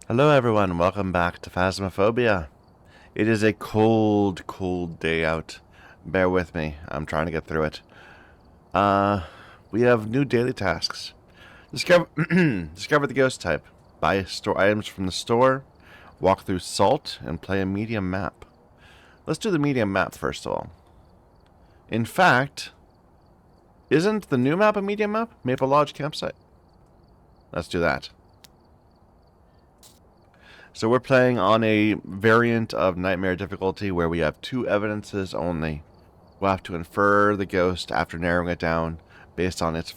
Hello everyone, welcome back to Phasmophobia. It is a cold, cold day out. Bear with me, I'm trying to get through it. We have new daily tasks. Discover, discover the ghost type. Buy store items from the store. Walk through salt and play a medium map. Let's do the medium map first of all. In fact, isn't the new map a medium map? Maple Lodge campsite. Let's do that. So we're playing on a variant of Nightmare difficulty where we have 2 evidences only. We'll have to infer the ghost after narrowing it down based on its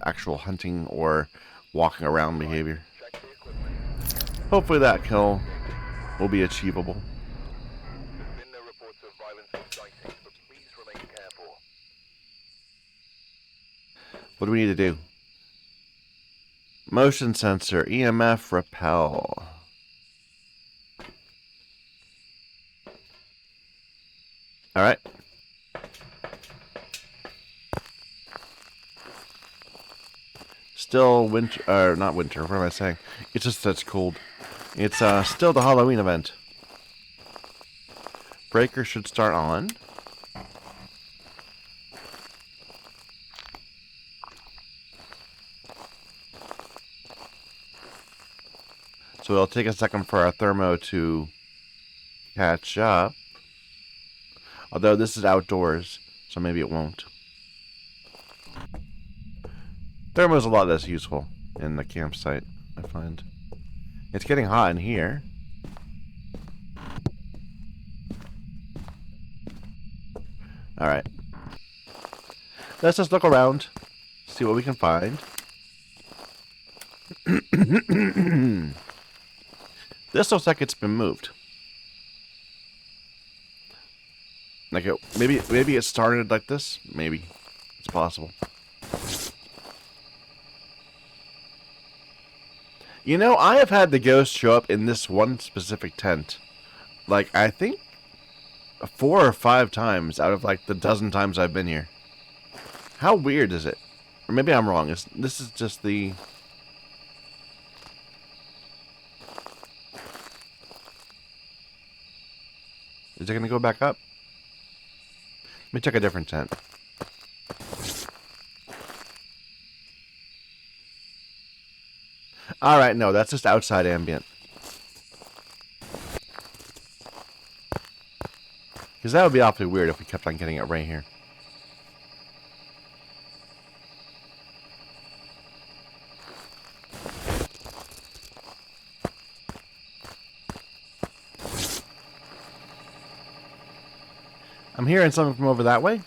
actual hunting or walking around behavior. Hopefully that kill will be achievable. What do we need to do? Motion sensor, EMF, repel. Alright. Still winter, or not winter, what am I saying? It's just that it's cold. It's still the Halloween event. Breaker should start on. So it'll take a second for our thermo to catch up. Although this is outdoors, so maybe it won't. Thermo is a lot less useful in the campsite, I find. It's getting hot in here. Alright. Let's just look around, see what we can find. This looks like it's been moved. Like maybe it started like this. Maybe it's possible. You know, I have had the ghost show up in this one specific tent. Like, I think 4 or 5 times out of like the dozen times I've been here. How weird is it? Or maybe I'm wrong. This is just the... Is it going to go back up? Let me check a different tent. Alright, no, that's just outside ambient. Because that would be awfully weird if we kept on getting it right here. I'm hearing something from over that way.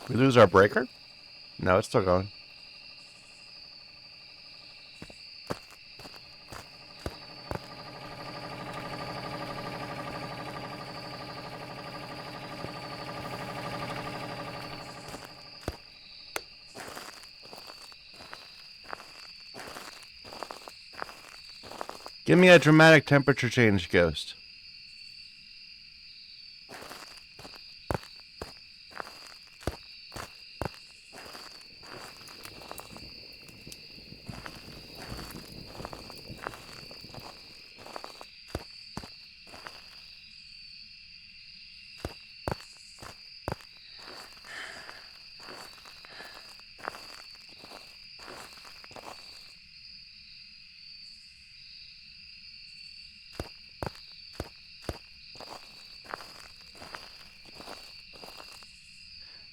We lose our breaker? No, it's still going. Give me a dramatic temperature change, ghost.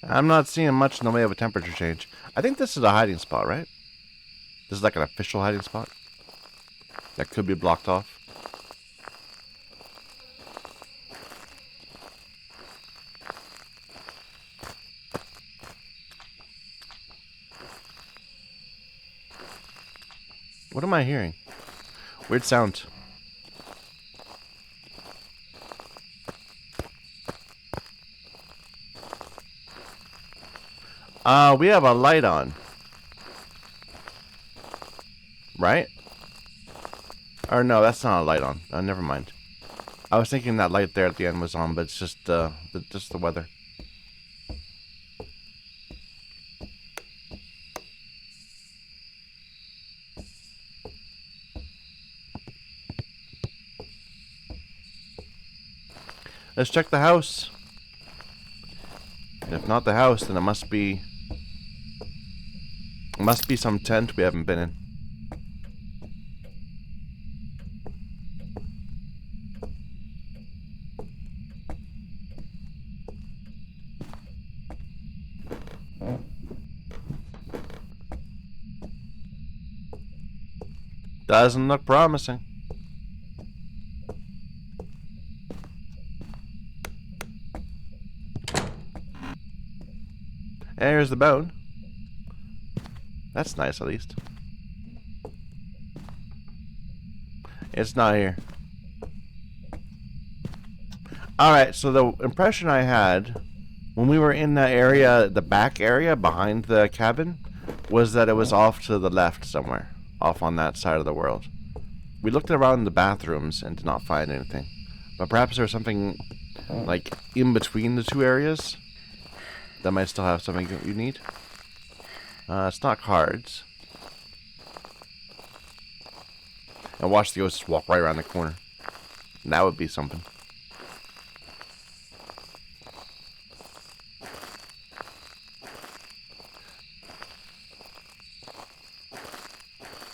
I'm not seeing much in the way of a temperature change. I think this is a hiding spot, right? This is like an official hiding spot that could be blocked off. What am I hearing? Weird sound. We have a light on. Right? Or no, that's not a light on. Never mind. I was thinking that light there at the end was on, but it's just the weather. Let's check the house. And if not the house, then it must be some tent we haven't been in. Doesn't look promising. And here's the bone. That's nice, at least. It's not here. Alright, so the impression I had when we were in that area, the back area behind the cabin, was that it was off to the left somewhere. Off on that side of the world. We looked around the bathrooms and did not find anything. But perhaps there was something, like, in between the two areas that might still have something you need. It's not cards. And watch the ghosts walk right around the corner. That would be something.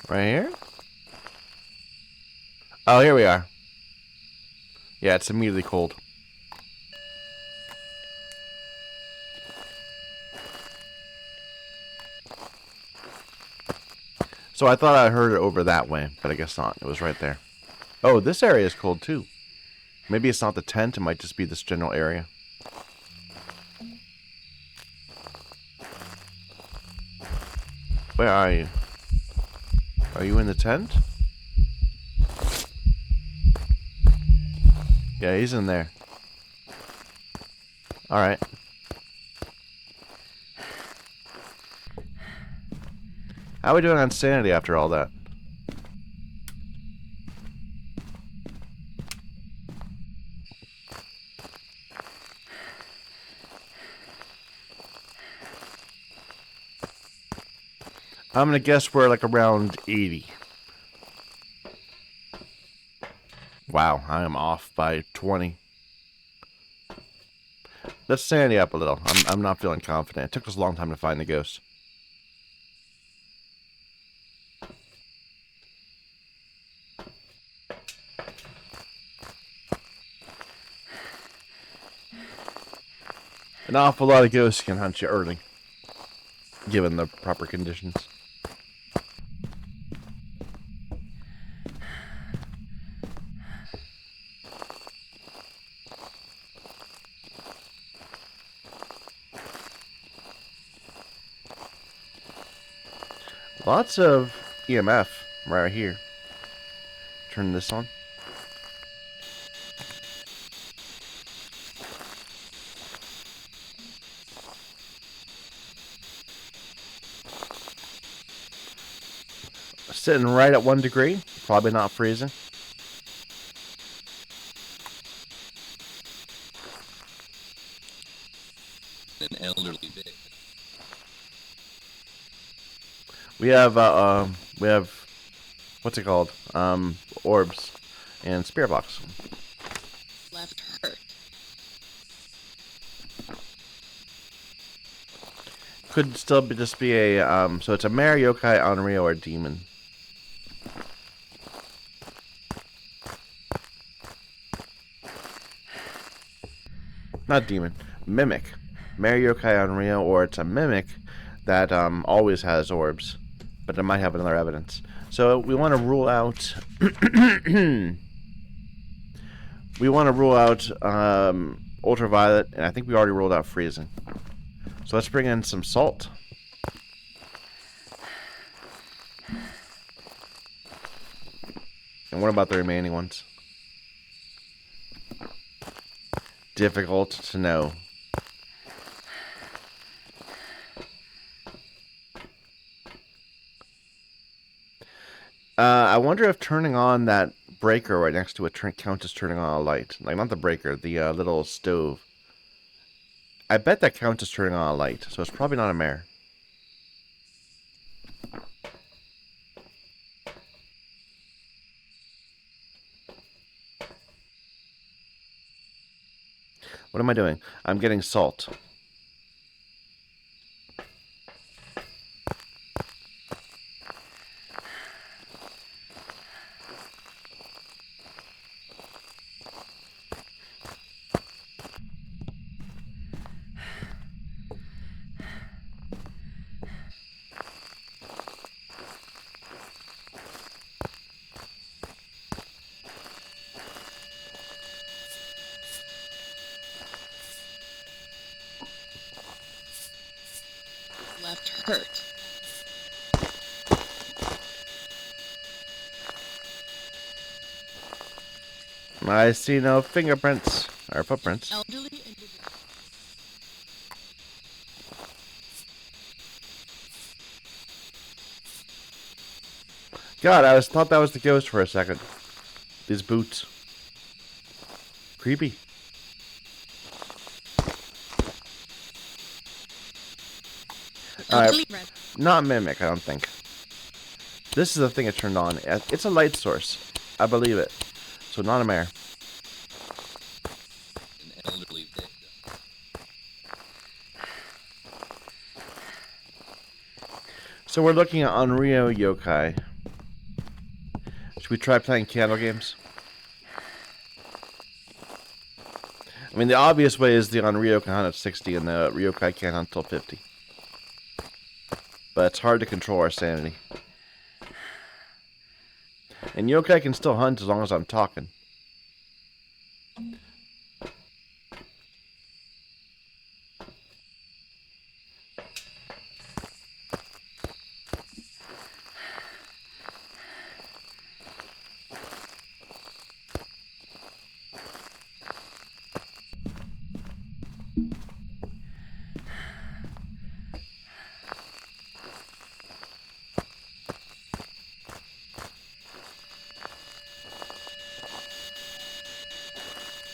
Right here? Oh, here we are. Yeah, it's immediately cold. So I thought I heard it over that way, but I guess not. It was right there. Oh, this area is cold too. Maybe it's not the tent, it might just be this general area. Where are you? Are you in the tent? Yeah, he's in there. Alright. How are we doing on sanity after all that? I'm gonna guess we're like around 80. Wow, I am off by 20. Let's sanity up a little. I'm not feeling confident. It took us a long time to find the ghost. An awful lot of ghosts can hunt you early, given the proper conditions. Lots of EMF right here. Turn this on. Sitting right at 1 degree. Probably not freezing. An elderly bit. We have what's it called? Orbs and spirit box. Left hurt. Could still be just be a so it's a mare, yokai, onryo, or demon. Not demon, mimic. Mare, yokai, onryo, or it's a mimic that always has orbs, but it might have another evidence. So we want to rule out. We want to rule out ultraviolet, and I think we already ruled out freezing. So let's bring in some salt. And what about the remaining ones? Difficult to know. I wonder if turning on that breaker right next to it counts as turning on a light. Like, not the breaker, the little stove. I bet that counts as turning on a light, so it's probably not a mare. What am I doing? I'm getting salt. Left hurt. I see no fingerprints or footprints. Elderly individual. God, I thought that was the ghost for a second. These boots. Creepy. Elderly red. Not mimic, I don't think. This is the thing it turned on. It's a light source. I believe it. So not a mare. An elderly victim. So we're looking at Onryo Yokai. Should we try playing candle games? I mean, the obvious way is the Onryo can hunt at 60 and the Ryokai can't hunt until 50. But it's hard to control our sanity. And Yokai can still hunt as long as I'm talking.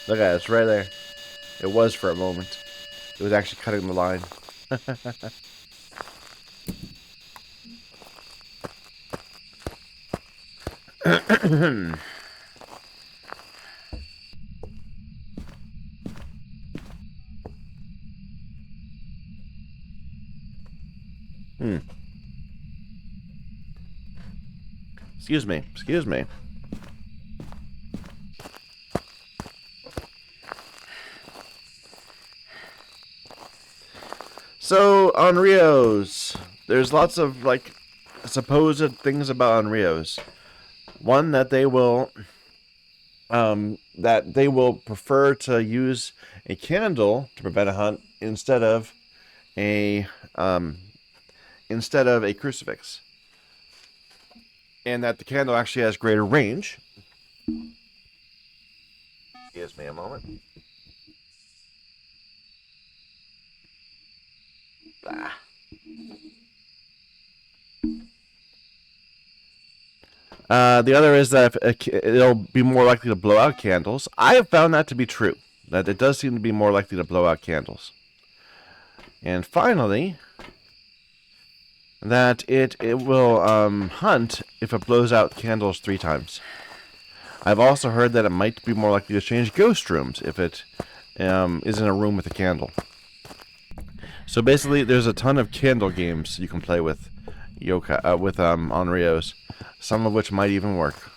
Look at it, it's right there. It was for a moment. It was actually cutting the line. Excuse me, excuse me. So, Onryos. There's lots of, like, supposed things about Onryos. One, that they will prefer to use a candle to prevent a hunt instead of a crucifix, and that the candle actually has greater range. Excuse me a moment. Ah. The other is that it'll be more likely to blow out candles. I have found that to be true. That it does seem to be more likely to blow out candles. And finally, that it will hunt if it blows out candles 3 times. I've also heard that it might be more likely to change ghost rooms if it is in a room with a candle. So basically, there's a ton of candle games you can play with Yokai with Onryos, some of which might even work.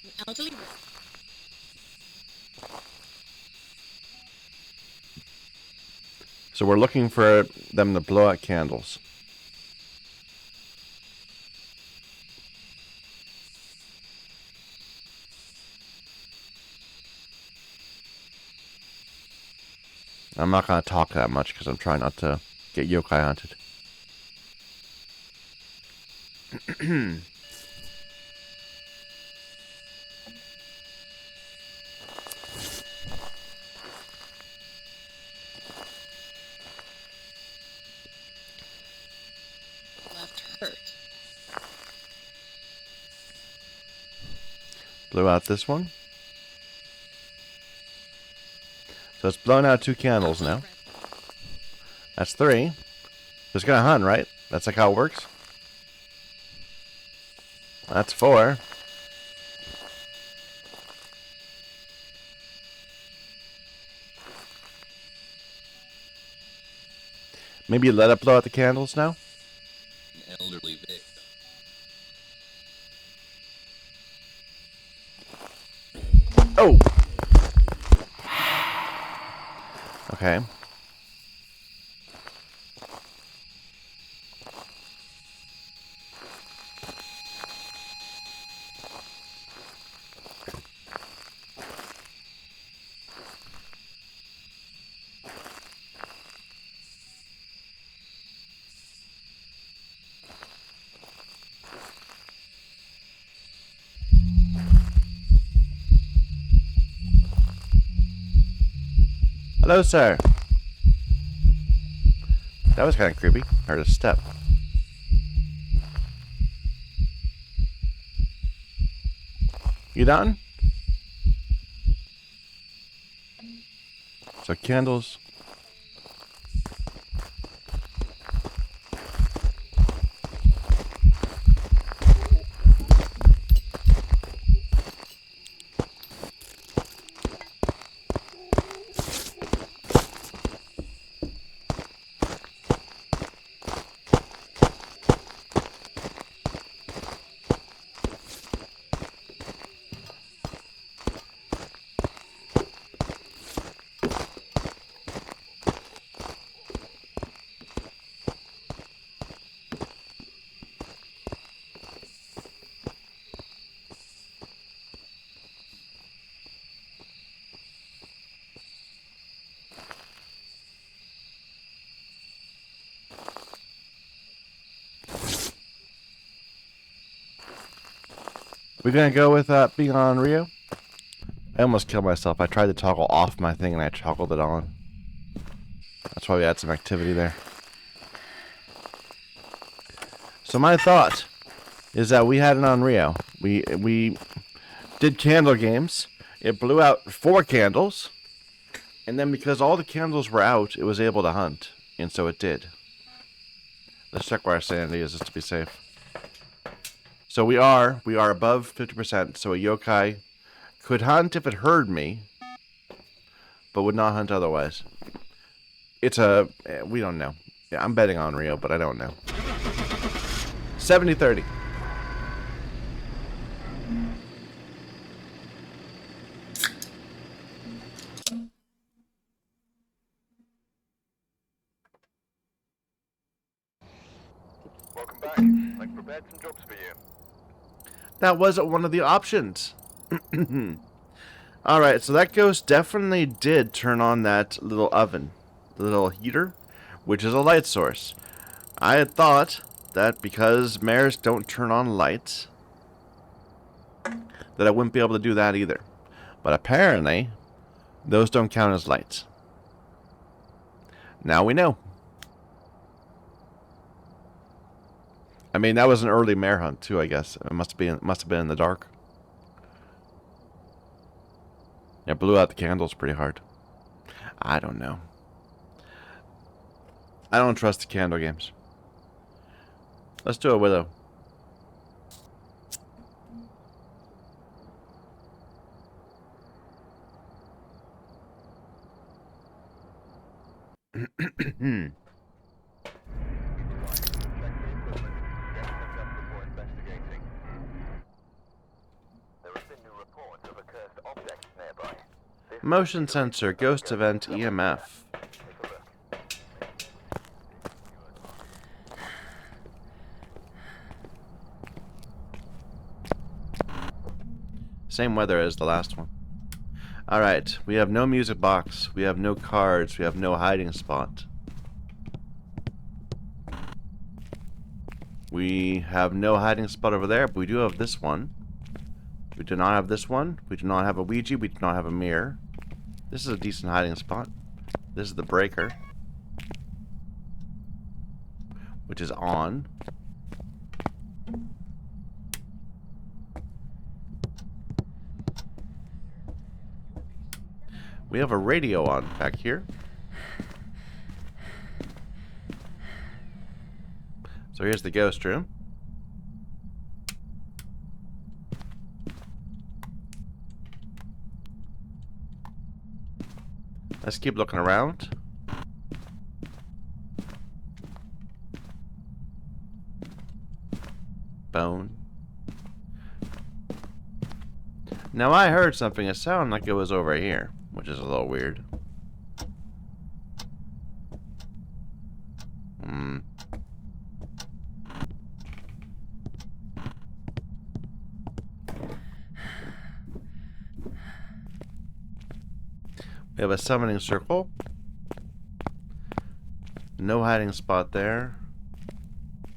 An elderly red. So we're looking for them to blow out candles. I'm not going to talk that much because I'm trying not to get yokai hunted. Blew out this one. So it's blown out 2 candles now. That's 3. It's gonna hunt, right? That's like how it works. That's 4. Maybe you let it blow out the candles now? An elderly victim. Oh! Okay. Hello, sir. That was kind of creepy. Heard a step. You done? So candles. We're gonna go with being on Rio. I almost killed myself. I tried to toggle off my thing and I toggled it on. That's why we had some activity there. So my thought is that we had it on Rio. We did candle games. It blew out 4 candles. And then because all the candles were out, it was able to hunt. And so it did. Let's check where our sanity is just to be safe. So we are above 50%. So a yokai could hunt if it heard me, but would not hunt otherwise. It's we don't know. Yeah, I'm betting on Rio, but I don't know. 70-30. Welcome back. I've prepared some jobs for you. That wasn't one of the options. Alright, so that ghost definitely did turn on that little oven. The little heater, which is a light source. I had thought that because mares don't turn on lights, that I wouldn't be able to do that either. But apparently, those don't count as lights. Now we know. I mean, that was an early mare hunt too, I guess. It must have been in the dark. Yeah, blew out the candles pretty hard. I don't know. I don't trust the candle games. Let's do a willow. Motion sensor, ghost event, EMF. Same weather as the last one. Alright, we have no music box, we have no cards, we have no hiding spot. We have no hiding spot over there, but we do have this one. We do not have this one. We do not have a Ouija, we do not have a mirror. This is a decent hiding spot. This is the breaker, which is on. We have a radio on back here. So here's the ghost room. Let's keep looking around. Bone. Now I heard something. It sounded like it was over here, which is a little weird. We have a summoning circle. No hiding spot there.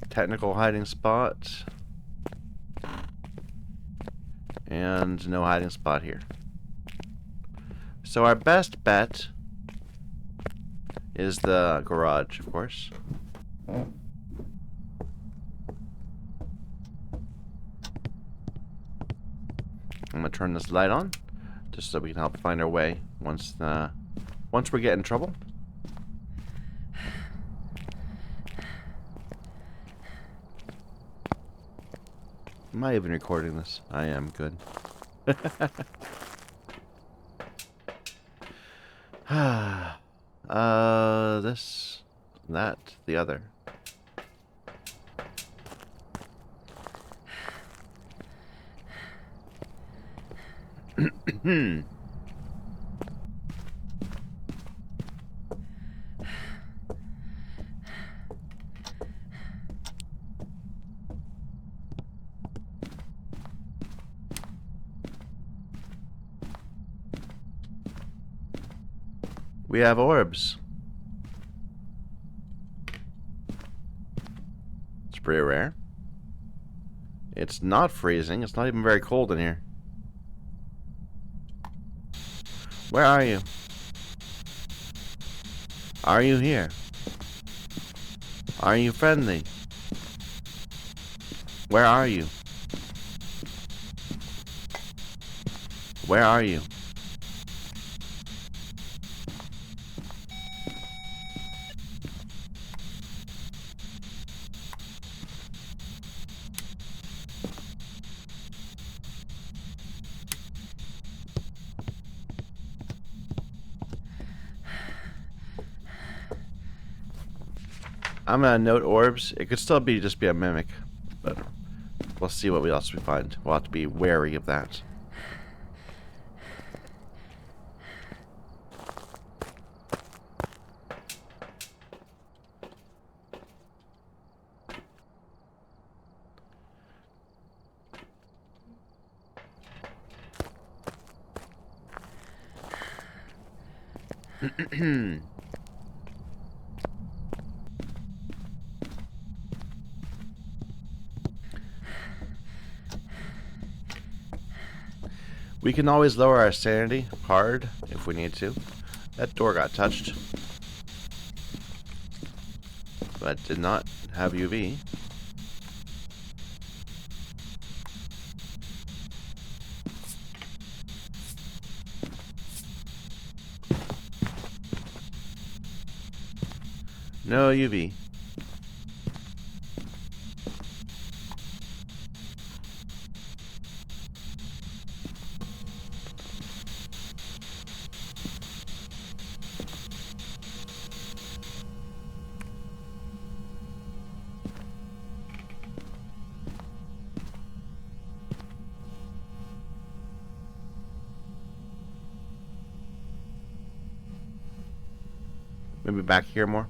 Technical hiding spot. And no hiding spot here. So our best bet is the garage, of course. I'm gonna turn this light on, just so we can help find our way once we get in trouble. Am I even recording this? I am. Good. This, that, the other. We have orbs. It's pretty rare. It's not freezing. It's not even very cold in here. Where are you? Are you here? Are you friendly? Where are you? Where are you? I'm gonna note orbs. It could still be just be a mimic, but we'll see what else we find. We'll have to be wary of that. We can always lower our sanity hard if we need to. That door got touched, but did not have UV. No UV. Maybe back here more.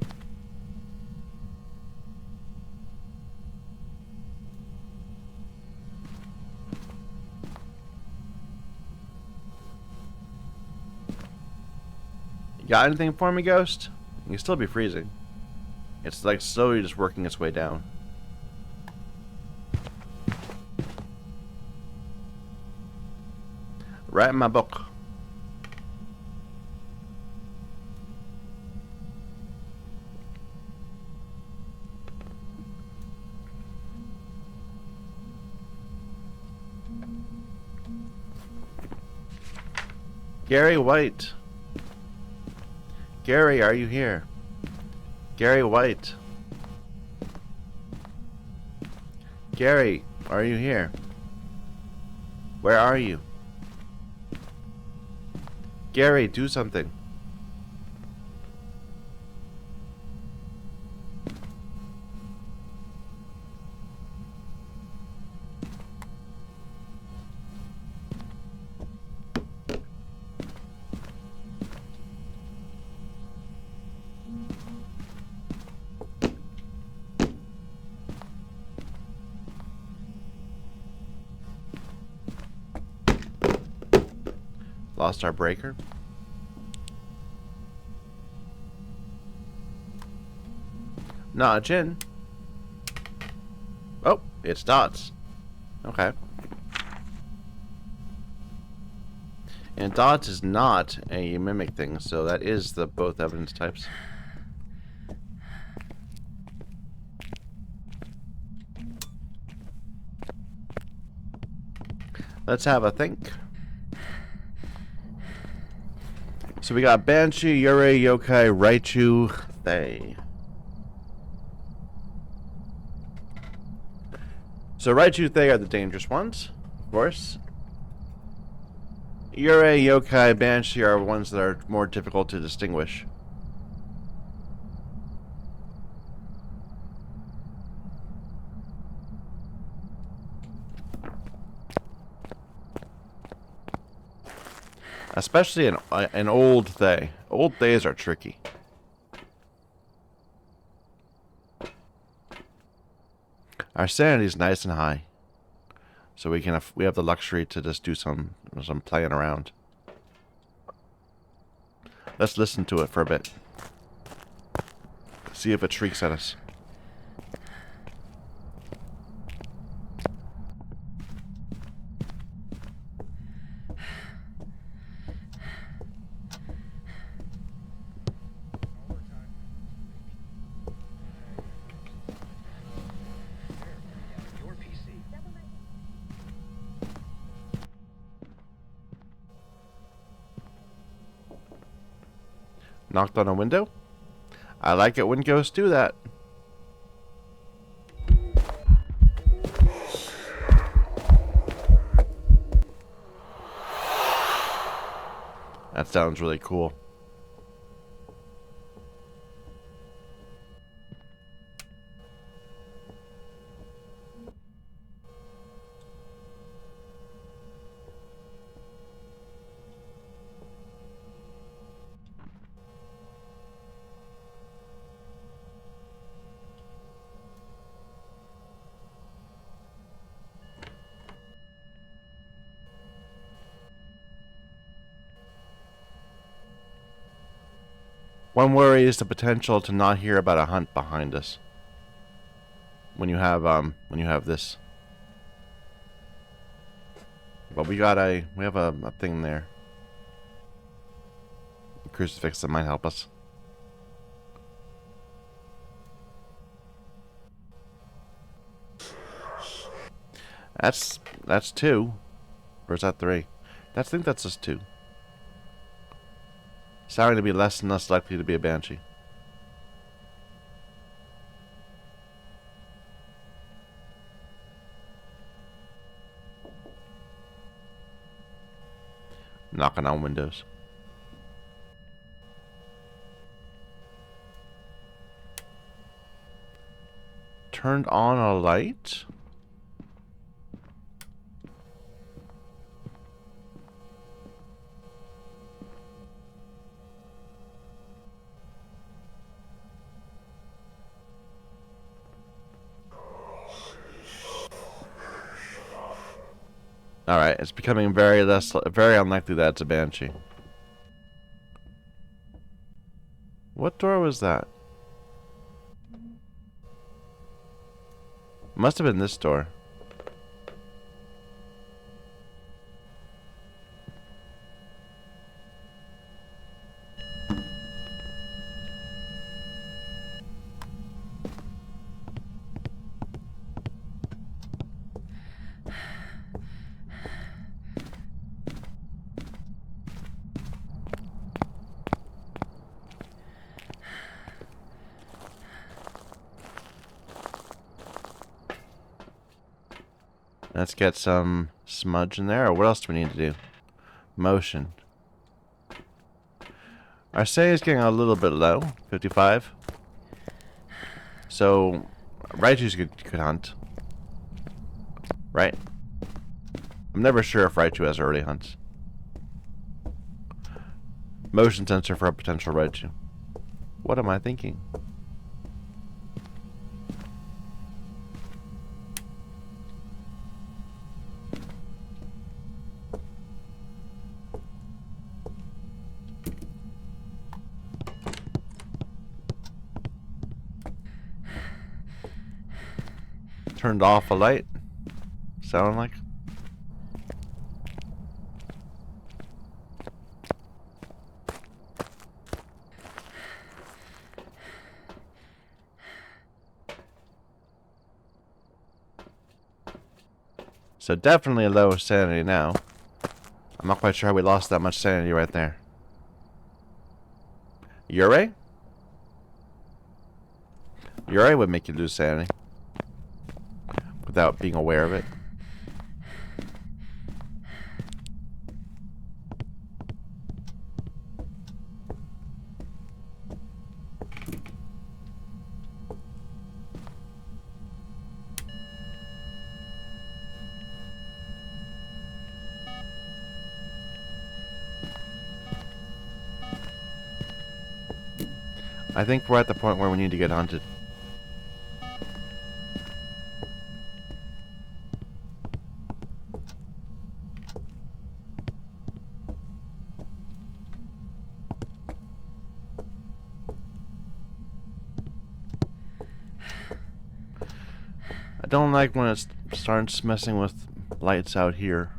You got anything for me, Ghost? You can still be freezing. It's like slowly just working its way down. Right in my book. Gary White. Gary, are you here? Gary White. Gary, are you here? Where are you? Gary, do something. Lost our breaker. Nah, Jin. Oh, it's dots. Okay. And dots is not a mimic thing, so that is the both evidence types. Let's have a think. So we got Banshee, Yurei, Yokai, Raichu, Thay. So Raichu, Thay are the dangerous ones, of course. Yurei, Yokai, Banshee are ones that are more difficult to distinguish. Especially an old Thay. Old Thays are tricky. Our sanity's nice and high, so we have the luxury to just do some playing around. Let's listen to it for a bit. See if it shrieks at us. Knocked on a window? I like it when ghosts do that. That sounds really cool. One worry is the potential to not hear about a hunt behind us. When you have this. But we have a thing there. A crucifix that might help us. That's 2. Or is that 3? I think that's just 2. Sounding to be less and less likely to be a banshee. Knocking on windows. Turned on a light? Alright, it's becoming very unlikely that it's a banshee. What door was that? Must have been this door. Let's get some smudge in there. Or what else do we need to do? Motion. Our say is getting a little bit low. 55. So, Raichu's could hunt. Right? I'm never sure if Raichu has early hunts. Motion sensor for a potential Raichu. What am I thinking? Turned off a light. Sound like? So definitely low sanity now. I'm not quite sure how we lost that much sanity right there. Ure? Ure would make you lose sanity. Without being aware of it. I think we're at the point where we need to get hunted. I don't like when it starts messing with lights out here.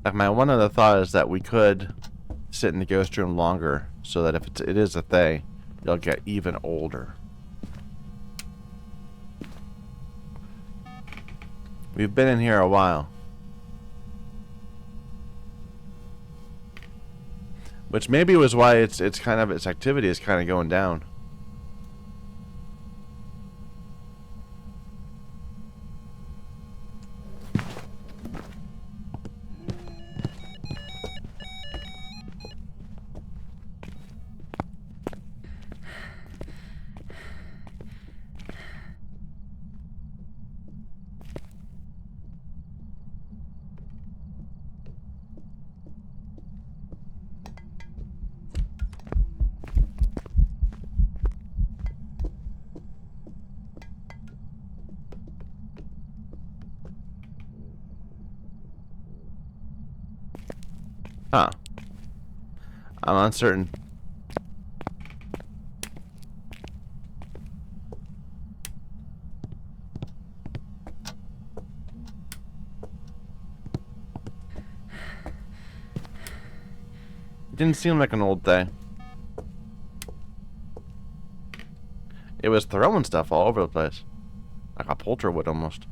Like my one other thought is that we could sit in the ghost room longer, so that if it is a Thay, they'll get even older. We've been in here a while. Which maybe was why its activity is kind of going down. Huh. I'm uncertain. Didn't seem like an old Thay. It was throwing stuff all over the place. Like a poultry would almost.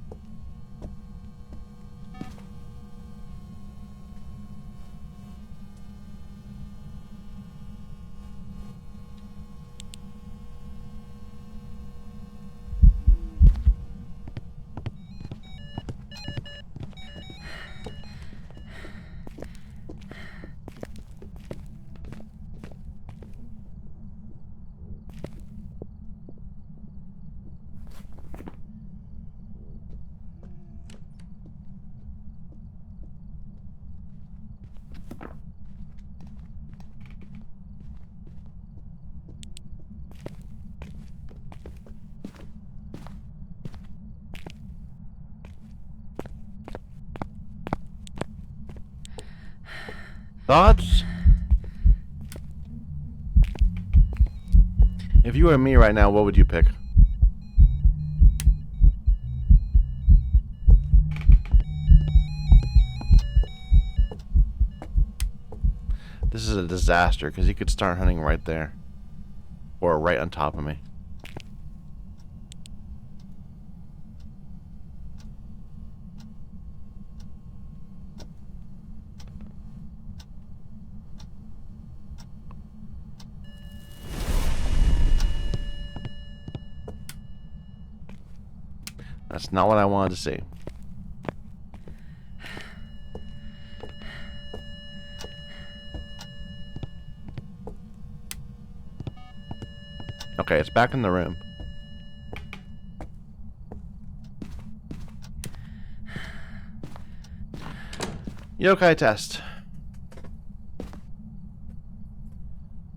Thoughts? If you were me right now, what would you pick? This is a disaster because he could start hunting right there. Or right on top of me. That's not what I wanted to see. Okay, it's back in the room. Yokai test.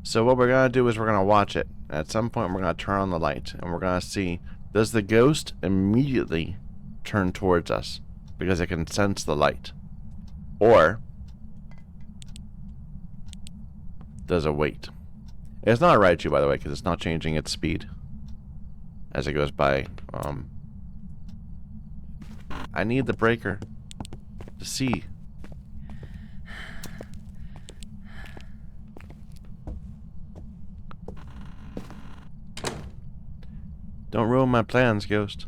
So what we're going to do is we're going to watch it. At some point we're going to turn on the light and we're going to see, does the ghost immediately turn towards us because it can sense the light? Or does it wait? It's not a Raichu, by the way, because it's not changing its speed as it goes by. I need the breaker to see. Don't ruin my plans, Ghost.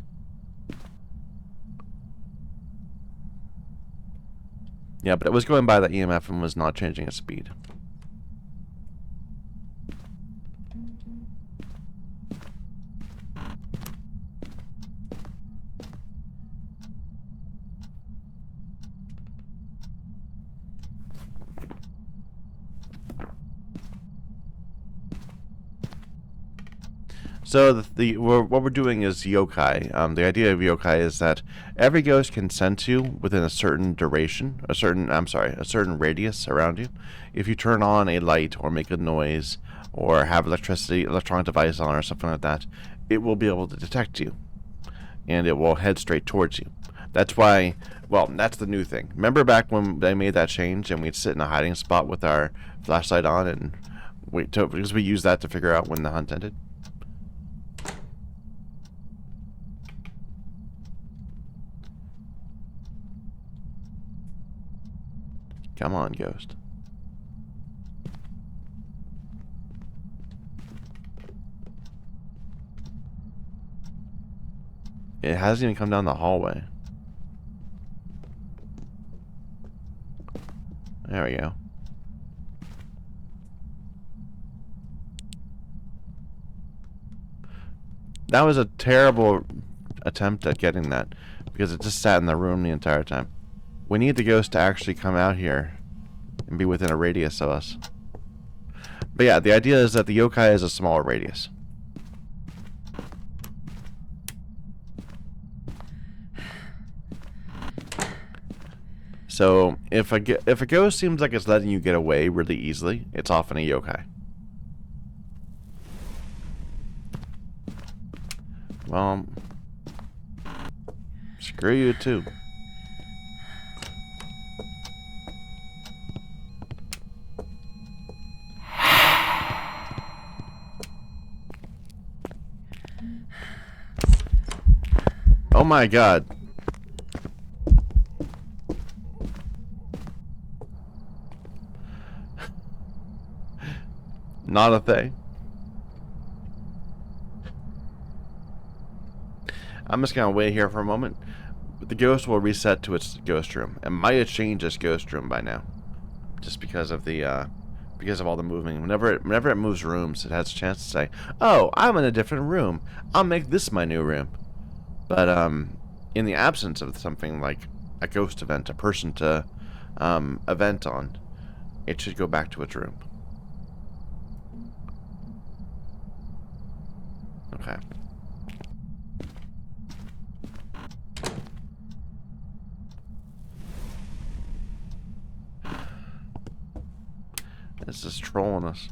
Yeah, but it was going by the EMF and was not changing its speed. So what we're doing is yokai. The idea of yokai is that every ghost can sense you within a certain duration, a certain radius around you. If you turn on a light or make a noise or have electronic device on or something like that, it will be able to detect you, and it will head straight towards you. That's why. Well, that's the new thing. Remember back when they made that change and we'd sit in a hiding spot with our flashlight on and wait because we used that to figure out when the hunt ended. Come on, Ghost. It hasn't even come down the hallway. There we go. That was a terrible attempt at getting that, because it just sat in the room the entire time. We need the ghost to actually come out here and be within a radius of us. But yeah, the idea is that the yokai is a smaller radius. So if a ghost seems like it's letting you get away really easily, it's often a yokai. Well, screw you too. Oh my god. Not a thing. I'm just gonna wait here for a moment. The ghost will reset to its ghost room. It might have changed its ghost room by now, just because of the because of all the moving. Whenever it moves rooms, it has a chance to say, "Oh, I'm in a different room. I'll make this my new room." But in the absence of something like a ghost event, a person to event on, it should go back to its room. Okay. This is trolling us.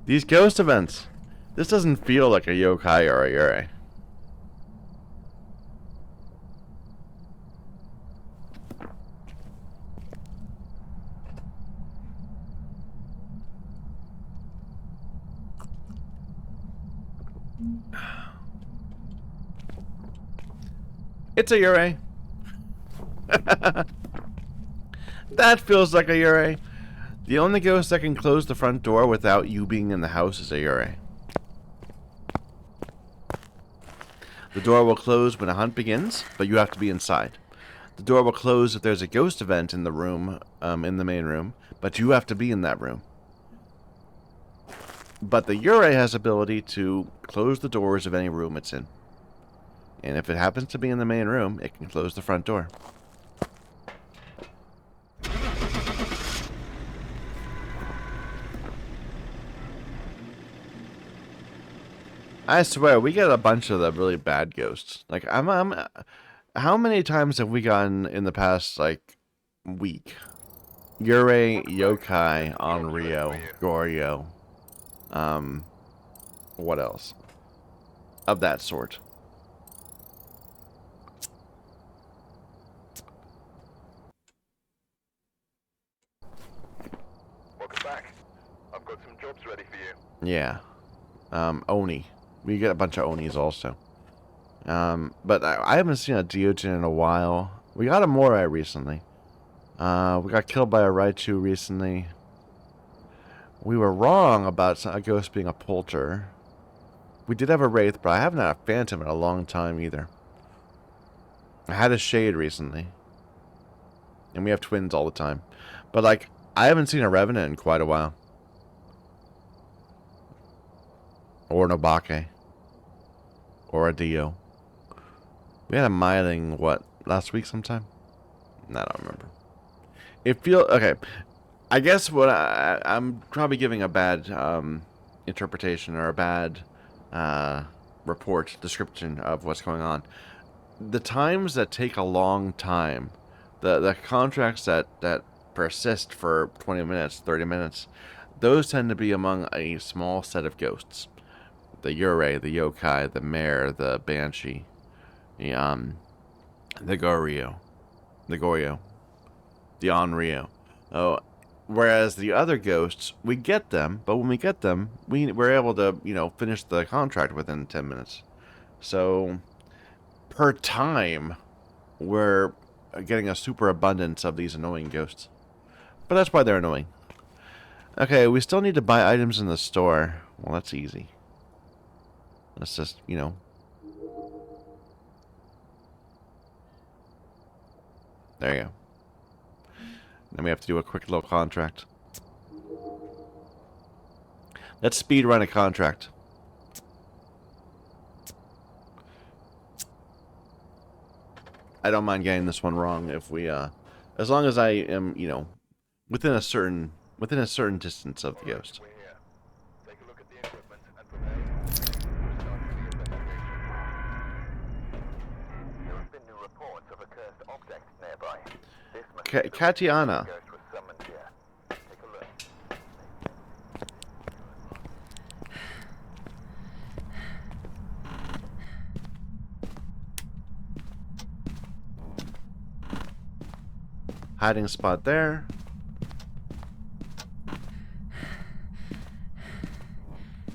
These ghost events. This doesn't feel like a yokai or a yurei. It's a Yurei. That feels like a Yurei. The only ghost that can close the front door without you being in the house is a Yurei. The door will close when a hunt begins, but you have to be inside. The door will close if there's a ghost event in the room, in the main room, but you have to be in that room. But the Yurei has ability to close the doors of any room it's in. And if it happens to be in the main room, it can close the front door. I swear, we get a bunch of the really bad ghosts. Like, how many times have we gotten in the past, like, week? Yurei, Yokai, Onryo, Goryo. What else? Of that sort. Welcome back. I've got some jobs ready for you. Yeah. Oni. We get a bunch of Onis also. But I haven't seen a Deogen in a while. We got a Morai recently. We got killed by a Raichu recently. We were wrong about a ghost being a Polter. We did have a Wraith, but I haven't had a Phantom in a long time either. I had a Shade recently. And we have twins all the time. But, like, I haven't seen a Revenant in quite a while. Or an Obake. Or a Dio. We had a Myling, what, last week sometime? I don't remember. It feels... Okay. I guess what I'm probably giving a bad interpretation or a bad report, description of what's going on. The times that take a long time, the contracts that persist for 20 minutes, 30 minutes, those tend to be among a small set of ghosts. The Yurei, the Yokai, the Mare, the Banshee, the Goryo, the Onryo. Oh, whereas the other ghosts, we get them, but when we get them, we're able to, finish the contract within 10 minutes. So, per time, we're getting a super abundance of these annoying ghosts. But that's why they're annoying. Okay, we still need to buy items in the store. Well, that's easy. Let's just, There you go. Then we have to do a quick little contract. Let's speed run a contract. I don't mind getting this one wrong if we, as long as I am, within a certain distance of the ghost. We're here. Take a look at the equipment and from there, we'll start the investigation. There have been new reports of a cursed object nearby. This must be the Katiana. ghost was summoned here. Take a look. Hiding spot there.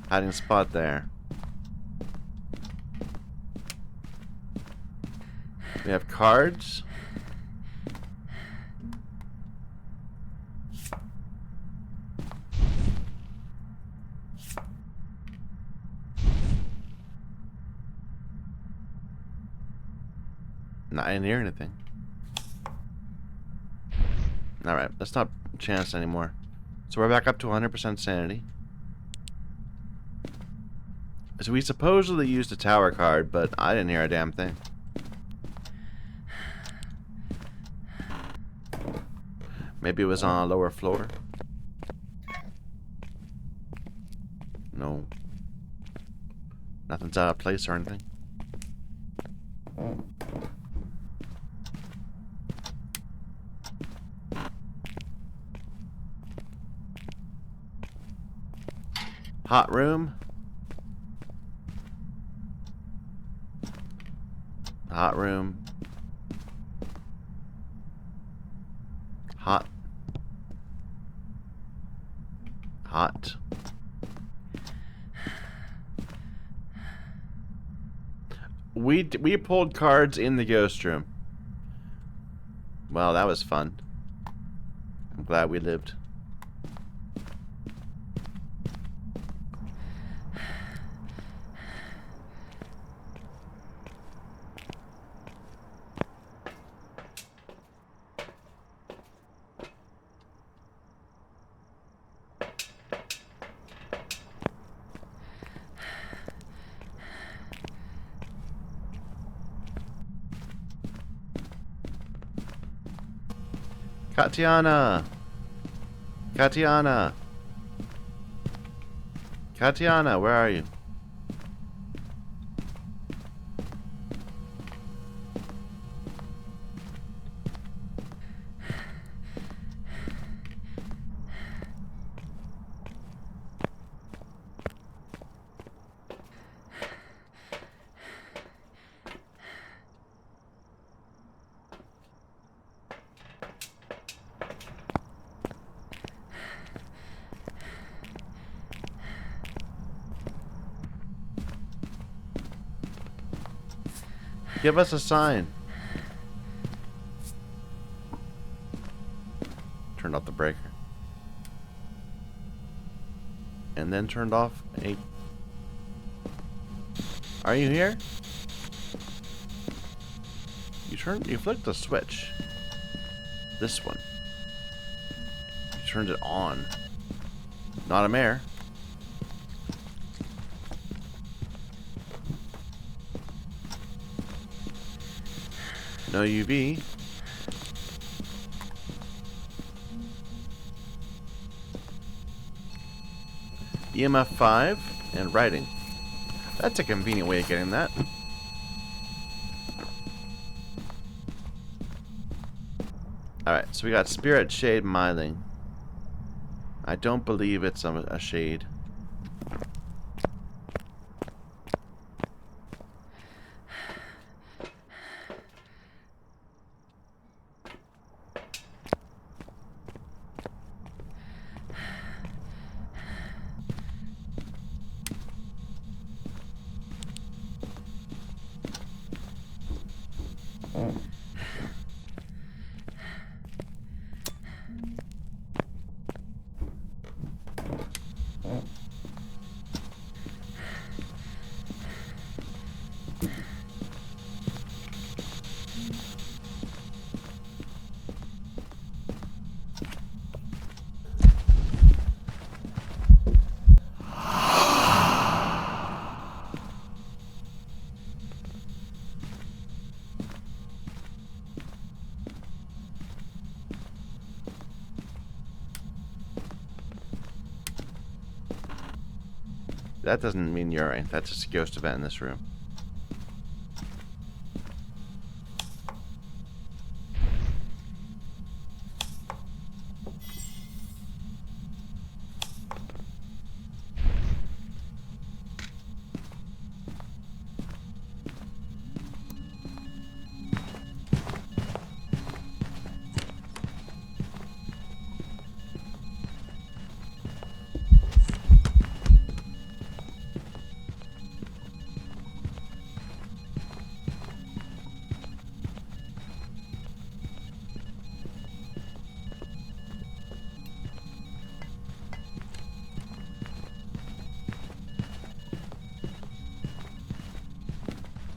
Hiding spot there. We have cards. I didn't hear anything. Alright, let's not chance anymore. So we're back up to 100% sanity. So we supposedly used a tower card, but I didn't hear a damn thing. Maybe it was on a lower floor. No. Nothing's out of place or anything. Hot room. Hot room. Hot. Hot. We pulled cards in the ghost room. Well, that was fun. I'm glad we lived. Katiana! Katiana! Katiana, where are you? Give us a sign. Turned off the breaker. And then turned off a... Are you here? You flicked the switch. This one. You turned it on. Not a mare. No UV. EMF 5 and writing. That's a convenient way of getting that. Alright, so we got Spirit, Shade, Myling. I don't believe it's a shade. That doesn't mean you're right. That's just a ghost event in this room.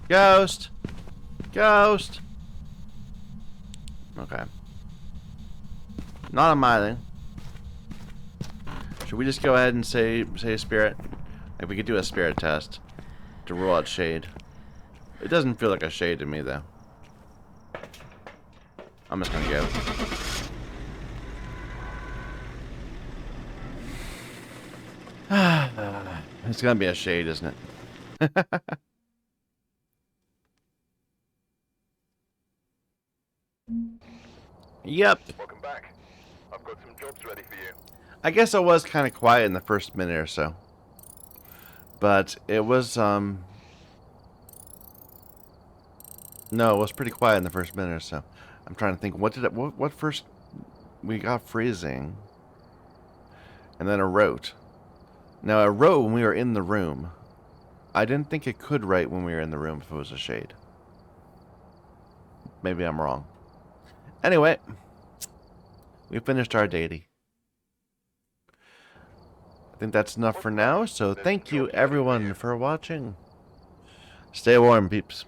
Ghost! Ghost! Okay. Not on my thing. Should we just go ahead and say spirit? If we could do a spirit test to rule out shade. It doesn't feel like a shade to me though. I'm just gonna go. It's gonna be a shade, isn't it? Yep. Welcome back. I've got some jobs ready for you. I guess it was kind of quiet in the first minute or so. But it was, no, it was pretty quiet in the first minute or so. I'm trying to think, what first, we got freezing. And then a rote. Now, a rote when we were in the room. I didn't think it could write when we were in the room if it was a shade. Maybe I'm wrong. Anyway, we finished our daily. I think that's enough for now, so thank you everyone for watching. Stay warm, peeps.